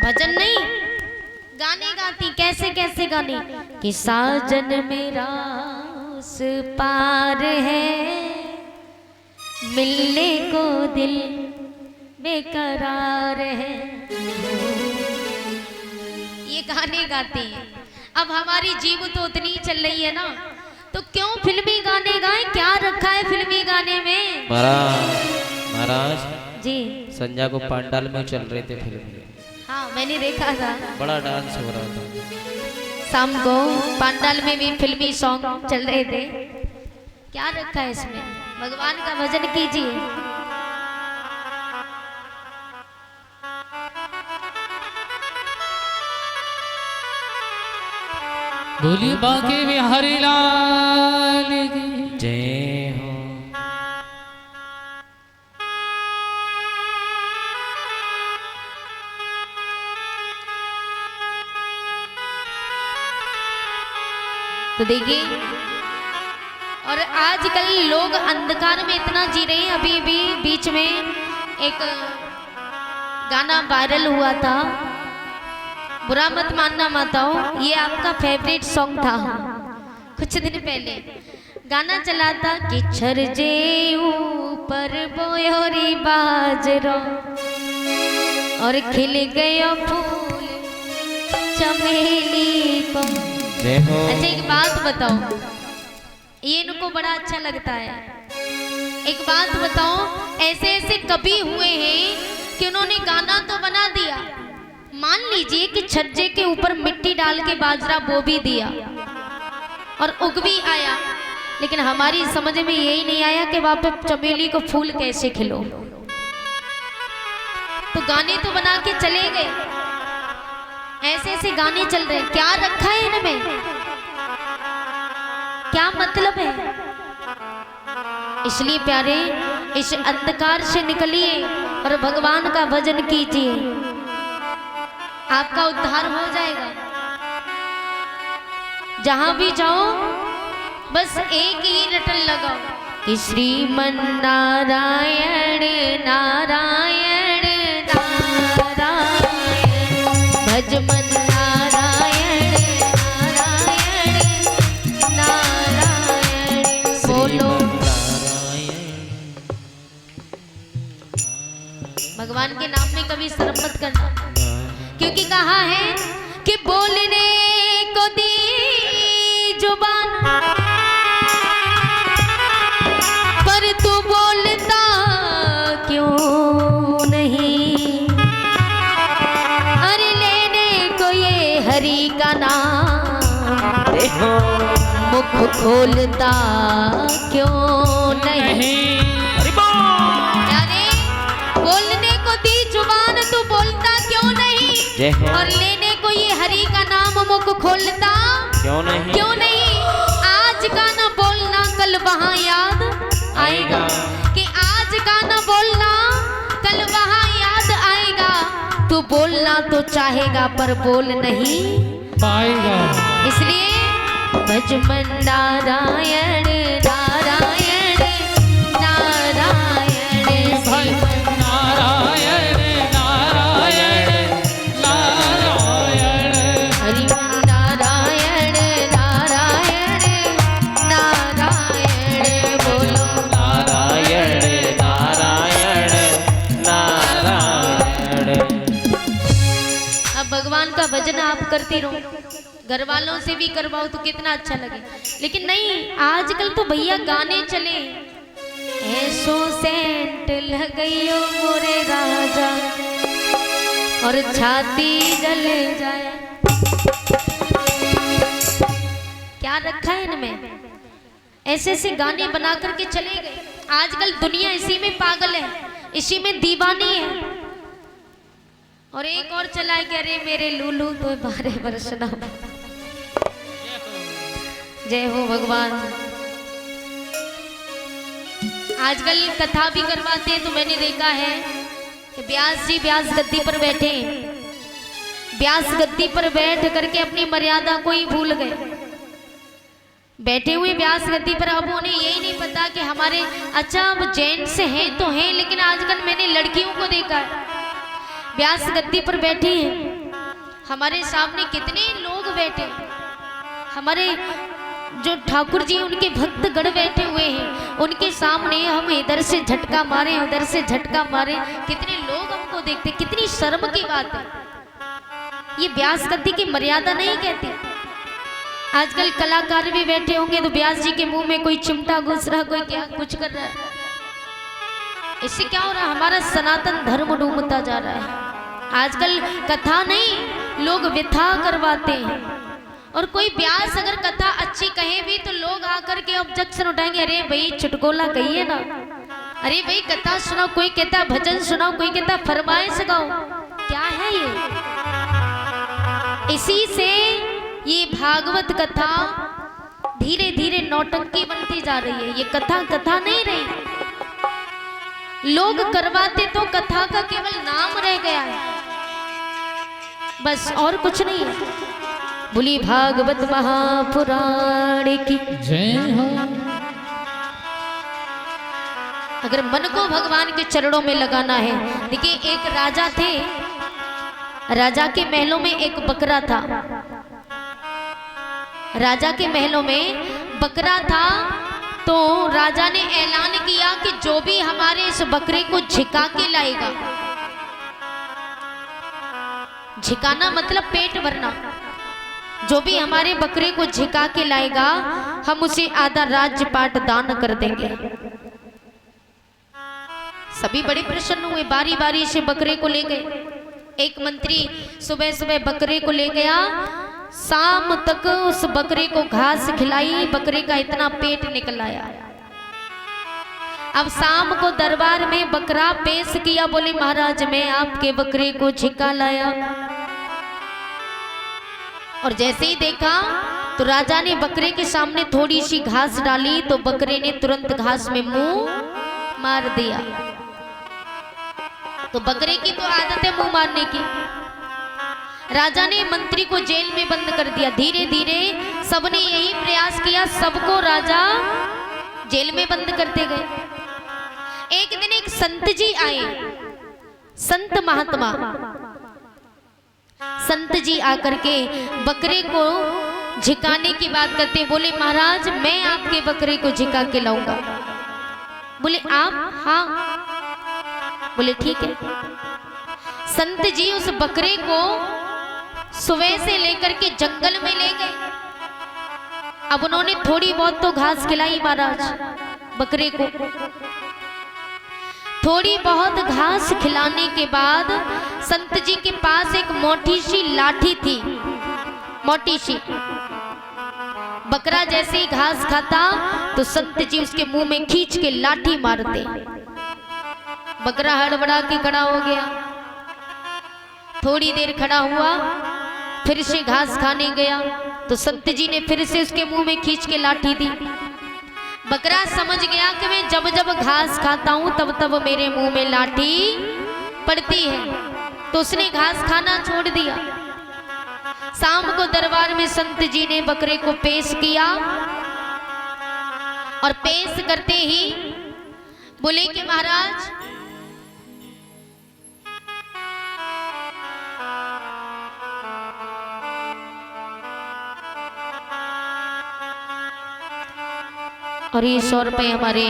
भजन नहीं, गाने गाती। कैसे कैसे गाने कि साजन मेरा उस पार है, मिलने को दिल बेकरार है। ये गाने गाती हैं। अब हमारी जीव तो उतनी चल रही है ना, तो क्यों फिल्मी गाने गाएं? क्या रखा है फिल्मी गाने में? महाराज जी संध्या को पंडाल में चल रहे थे फिल्म में। हाँ मैंने देखा था, बड़ा डांस हो रहा था। शाम को पंडाल में भी फिल्मी सॉन्ग चल रहे थे। क्या रखा है इसमें? भगवान का भजन कीजिए। बोली बाके बिहारी लाल की जय हो। तो देखिए, और आजकल लोग अंधकार में इतना जी रहे हैं। अभी भी बीच में एक गाना वायरल हुआ था, बुरा मत मानना माताओ, ये आपका फेवरेट सॉन्ग था। कुछ दिन पहले गाना चला था कि छरजे ऊपर बोयोरी बाजरो और खिल गयो फूल चमेली को। अच्छा एक बात बताओ, ये इनको बड़ा अच्छा लगता है। एक बात बताओ, ऐसे ऐसे कभी हुए हैं कि उन्होंने गाना तो बना दिया, मान लीजिए कि छज्जे के ऊपर मिट्टी डाल के बाजरा बो भी दिया और उग भी आया, लेकिन हमारी समझ में यही नहीं आया कि वहां पे चमेली को फूल कैसे खिलो। तो गाने तो बना के चले गए, ऐसे ऐसे गाने चल रहे। क्या रखा है इनमें? क्या मतलब है? इसलिए प्यारे, इस अंधकार से निकलिए और भगवान का भजन कीजिए, आपका उद्धार हो जाएगा। जहां भी जाओ बस एक ही रटन लगाओ कि श्रीमन नारायण नारायण नारायण, भज मन नारायण नारायण नारायण। बोलो भगवान के नाम में कभी शर्म मत करना, क्योंकि कहा है कि बोलने को दी जुबान पर तू बोलता क्यों नहीं, अरे लेने को ये हरि का नाम मुख खोलता क्यों नहीं। बोलने को दी जुबान तू बोलता क्यों नहीं, और लेने को ये हरि का नाम मुख खोलता क्यों नहीं। आज का ना बोलना कल वहां याद आएगा, कि आज का ना बोलना कल वहां याद आएगा। तू बोलना तो चाहेगा पर बोल नहीं पाएगा। इसलिए भज मन नारायण नारायण नारायण, नारायण नारायण नारायण, हरि नारायण नारायण नारायण। बोलो नारायण नारायण नारायण। अब भगवान का भजन आप करते रहो, घर वालों से भी करवाओ तो कितना अच्छा लगे। लेकिन नहीं, आजकल तो भैया गाने चले, ऐसो सेंट लगइयो मोरे राजा और छाती जल जाए। क्या रखा है इनमें? ऐसे ऐसे गाने बना करके चले गए। आजकल दुनिया इसी में पागल है, इसी में दीवानी है। और एक और चला है कि अरे मेरे लूलू तो 12 वर्ष ना। जय हो भगवान। आजकल कथा भी करवाते हैं, तो मैंने देखा है कि व्यास जी व्यास गद्दी पर बैठे, व्यास गद्दी पर बैठ करके अपनी मर्यादा को ही भूल गए। बैठे हुए व्यास गद्दी पर, अब उन्हें यही नहीं पता कि हमारे, अच्छा अब जेंट्स हैं तो हैं, लेकिन आजकल मैंने लड़कियों को देखा है व्यास गद्दी पर बैठी हैं हमारे सामने कितने लोग बैठे, हमारे जो ठाकुर जी उनके भक्त गण बैठे हुए हैं, उनके सामने हम इधर से झटका मारे उधर से झटका मारे, कितने लोग हमको देखते, कितनी शर्म की बात है। ये व्यास गद्दी की मर्यादा नहीं कहती। आजकल कलाकार भी बैठे होंगे तो व्यास जी के मुंह में कोई चिमटा घुस रहा, कोई क्या कुछ कर रहा है। इससे क्या हो रहा है, हमारा सनातन धर्म डूबता जा रहा है। आजकल कथा नहीं, लोग व्यथा करवाते हैं। और कोई व्यास अगर कथा अच्छी कहे भी तो लोग आकर के ऑब्जेक्शन उठाएंगे, अरे भाई चुटकुला कहिए ना, अरे भाई कथा सुनाओ, कोई कहता भजन सुनाओ, कोई कहता फरमाइश गाओ, क्या है ये। इसी से ये भागवत कथा धीरे धीरे नौटंकी बनती जा रही है। ये कथा कथा नहीं रही, लोग करवाते तो कथा का केवल नाम रह गया है, बस और कुछ नहीं है। बोली भागवत महापुराण की जय हो। अगर मन को भगवान के चरणों में लगाना है, देखिए एक राजा थे, राजा के महलों में एक बकरा था। राजा के महलों में बकरा था, तो राजा ने ऐलान किया कि जो भी हमारे इस बकरे को झिका के लाएगा, झिकाना मतलब पेट भरना, जो भी हमारे बकरे को झिका के लाएगा हम उसे आधा राज्यपाट दान कर देंगे। सभी बड़े प्रसन्न हुए, बारी बारी से बकरे को ले गए। एक मंत्री सुबह सुबह बकरे को ले गया, शाम तक उस बकरे को घास खिलाई, बकरे का इतना पेट निकल आया। अब शाम को दरबार में बकरा पेश किया, बोले महाराज मैं आपके बकरे को झिका लाया। और जैसे ही देखा तो राजा ने बकरे के सामने थोड़ी सी घास डाली, तो बकरे ने तुरंत घास में मुंह मार दिया। तो बकरे की तो आदत है मुंह मारने की। राजा ने मंत्री को जेल में बंद कर दिया। धीरे धीरे सबने यही प्रयास किया, सबको राजा जेल में बंद करते गए। एक दिन एक संत जी आए, संत महात्मा, संत जी आकर के बकरे को झिकाने की बात करते, बोले महाराज मैं आपके बकरे को झिका के लाऊंगा। बोले आप? हाँ। बोले ठीक है। संत जी उस बकरे को सुबह से लेकर के जंगल में ले गए। अब उन्होंने थोड़ी बहुत तो घास खिलाई महाराज बकरे को। थोड़ी बहुत घास खिलाने के बाद संत जी के पास एक मोटी सी लाठी थी, मोटी सी। बकरा जैसे ही घास खाता तो संत जी उसके मुंह में खींच के लाठी मारते। बकरा हड़बड़ा के खड़ा हो गया, थोड़ी देर खड़ा हुआ, फिर से घास खाने गया तो संत जी ने फिर से उसके मुंह में खींच के लाठी दी। बकरा समझ गया कि मैं जब जब घास खाता हूं तब तब मेरे मुंह में लाठी पड़ती है, तो उसने घास खाना छोड़ दिया। शाम को दरबार में संत जी ने बकरे को पेश किया और पेश करते ही बोले कि महाराज और ये 100 रुपये हमारे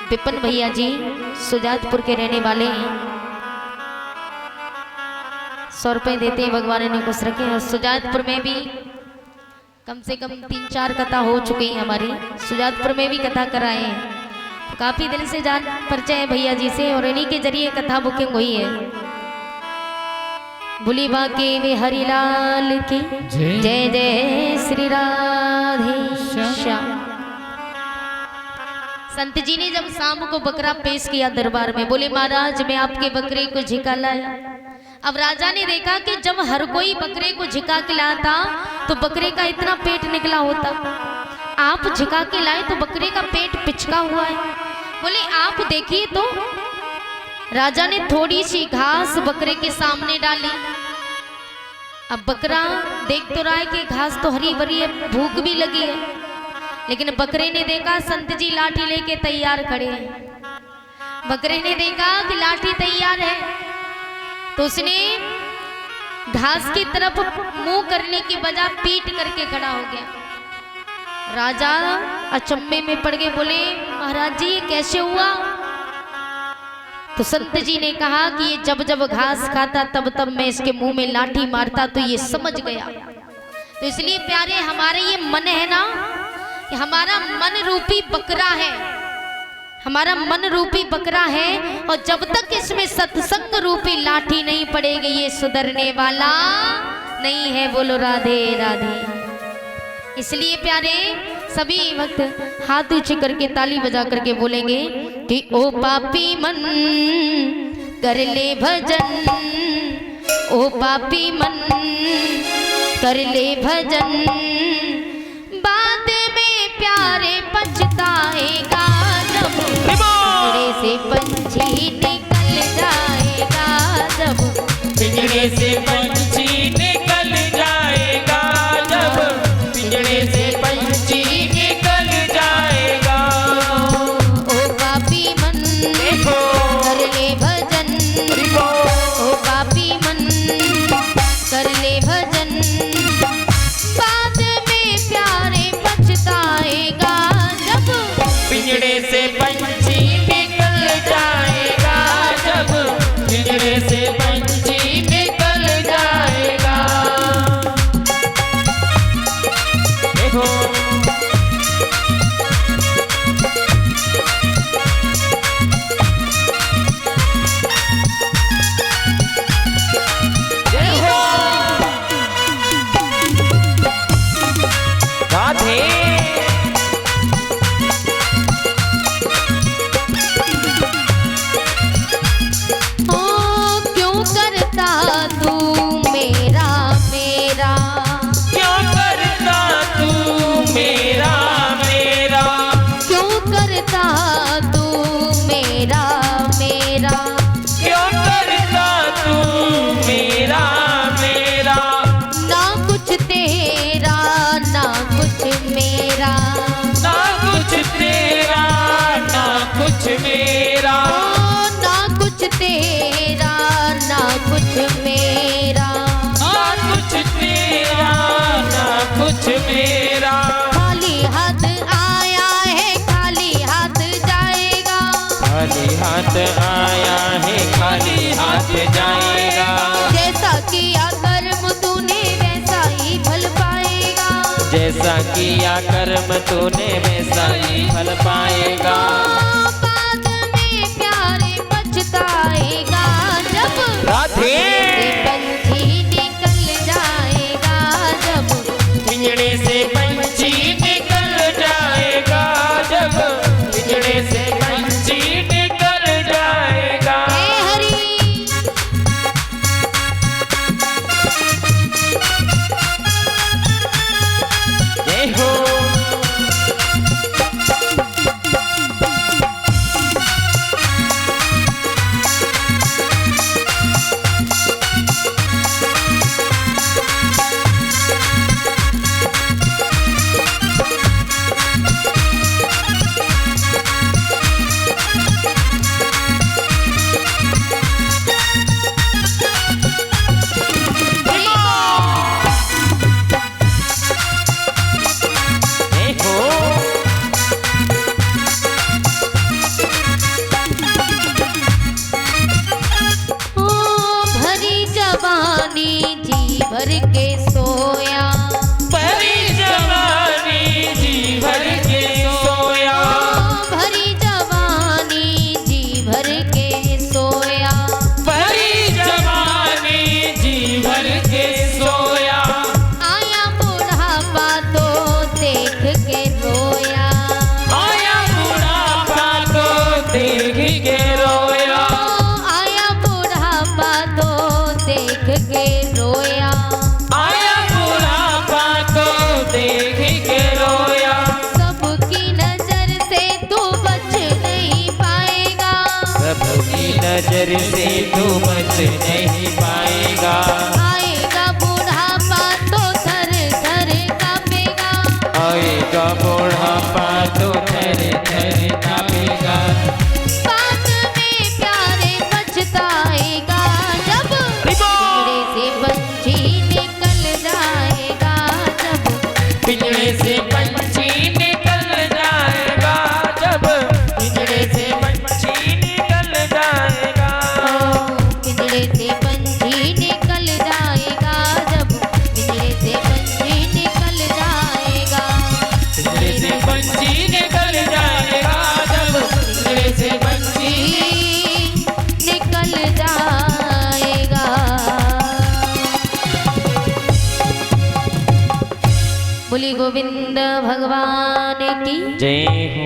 विपिन भैया जी सुजातपुर के रहने वाले हैं, 100 रुपये देते हैं, भगवान ने खुश रखे। और सुजातपुर में भी कम से कम 3-4 कथा हो चुकी है हमारी, सुजातपुर में भी कथा कराए हैं। काफ़ी दिन से जान परिचय है भैया जी से और इन्हीं के जरिए कथा बुकिंग हुई है। भूली बाके वे हरिलाल की जय जय श्री राधे श्याम। संत जी ने जब शाम को बकरा पेश किया दरबार में, बोले महाराज मैं आपके बकरे को झिका लाया। अब राजा ने देखा कि जब हर कोई बकरे को झिका के लाता तो बकरे का इतना पेट निकला होता, आप झिका के लाए तो बकरे का पेट पिचका हुआ है। बोले आप देखिए तो। राजा ने थोड़ी सी घास बकरे के सामने डाली। अब बकरा देख तो रहा है कि घास तो हरी भरी है, भूख भी लगी है, लेकिन बकरे ने देखा संत जी लाठी लेके तैयार खड़े हैं। बकरे ने देखा कि लाठी तैयार है तो उसने घास की तरफ मुंह करने की बजाय पीट करके खड़ा हो गया। राजा अचंभे में पड़ गए, बोले महाराज जी ये कैसे हुआ? तो संत जी ने कहा कि ये जब जब घास खाता तब तब मैं इसके मुंह में लाठी मारता तो ये समझ गया। तो इसलिए प्यारे हमारे ये मन है ना, कि हमारा मन रूपी बकरा है, हमारा मन रूपी बकरा है, और जब तक इसमें सत्संग रूपी लाठी नहीं पड़ेगी ये सुधरने वाला नहीं है। बोलो राधे राधे। इसलिए प्यारे सभी भक्त हाथ ऊंचे करके ताली बजा करके बोलेंगे कि ओ पापी मन कर ले भजन, ओ पापी मन कर ले भजन, बाद में प्यारे पछताएगा जब पिंजरे से पंछी निकल जाएगा, जब पिंजरे से पंछी निकल जाएगा, जब पिंजरे से पंछी निकल जाएगा। ओ पापी मन कर ले भजन, ओ पापी मन कर ले भजन, बाद में प्यारे पछताएगा जब पिंजरे से पंछी निकल जाएगा, जब पिंजरे से पंछी निकल जाएगा। देखो राधे ओ क्यों करता तू मेरा मेरा, क्यों करता तू मेरा मेरा, क्यों करता तू मेरा मेरा, क्यों करता तू मेरा मेरा। ना कुछ तेरा ना कुछ मेरा, ना कुछ तेरा ना कुछ मेरा, ओ ना कुछ तेरा ना कुछ मेरा, ना कुछ तेरा ना कुछ मेरा। खाली हाथ आया है खाली हाथ जाएगा, खाली हाथ आया है खाली हाथ जाएगा, जैसा किया कर्म तूने वैसा ही फल पाएगा, जैसा किया कर्म तूने वैसा ही फल पाएगा। बाद में प्यारे पछताएगा जब राधे से पंछी निकल जाएगा, जब पिंजरे से पंछी निकल जाएगा, जब पिंजरे से पंछी निकल जाएगा। हे हरि जय हो जय हो ओ भरी जवानी जी भर के सोया, भरी जवानी जी भर के सोया, ओ भरी जवानी जी भर के सोया, भरी जवानी जी भर के सोया। आया बुढ़ापा तो देख के रोया, आया बुढ़ापा तो देख के रोया, ओ आया बुढ़ापा तो देख के रोया, आया बुढ़ापा तो देख के रोया। सबकी नजर से तू बच नहीं पाएगा, सबकी नजर से तू बच नहीं पाएगा, आएगा बुढ़ापा तो थर थर कांपेगा, आएगा बुढ़ापा तो थर थर कांपेगा। बाद में प्यारे पछताएगा जब पिंजरे से पंछी बोली गोविंद भगवान की जय हो।